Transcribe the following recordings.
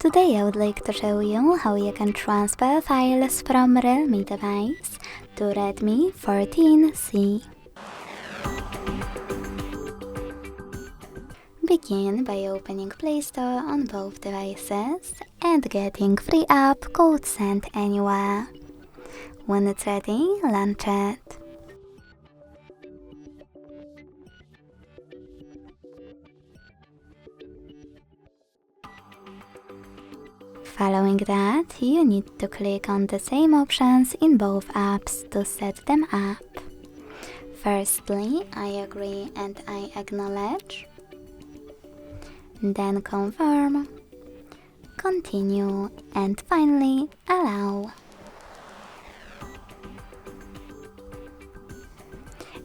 Today I would like to show you how you can transfer files from Realme device to Redmi 14C. Begin by opening Play Store on both devices and getting free app called Send Anywhere. When it's ready, launch it. Following that, you need to click on the same options in both apps to set them up. Firstly, I agree and I acknowledge. Then confirm, continue, and finally allow.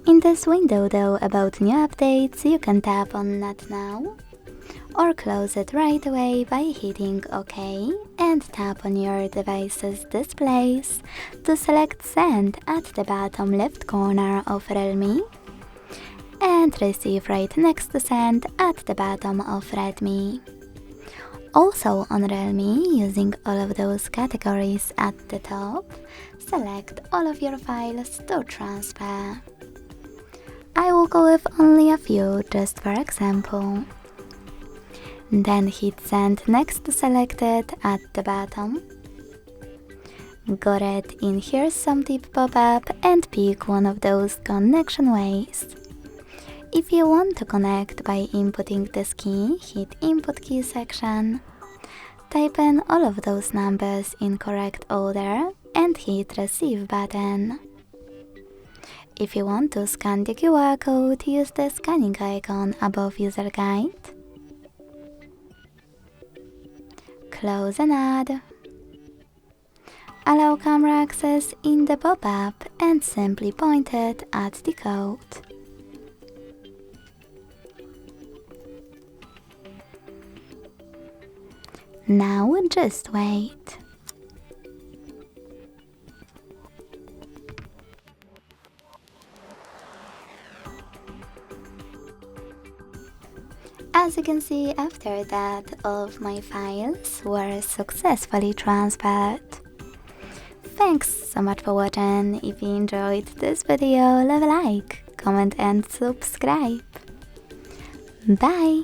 In this window though about new updates, you can tap on Not Now or close it right away by hitting OK and tap on your device's displays to select Send at the bottom left corner of Realme and Receive right next to Send at the bottom of Redmi. Also on Realme, using all of those categories at the top, select all of your files to transfer. I will go with only a few just for example. Then hit Send next to Selected at the bottom. Got it, in Here's Some Tip pop-up and pick one of those connection ways. If you want to connect by inputting this key, hit Input Key section. Type in all of those numbers in correct order and hit Receive button. If you want to scan the QR code, use the scanning icon above User Guide. Close and add. Allow camera access in the pop-up and simply point it at the code. Now just wait. As you can see, after that, all of my files were successfully transferred. Thanks so much for watching. If you enjoyed this video, leave a like, comment and subscribe. Bye!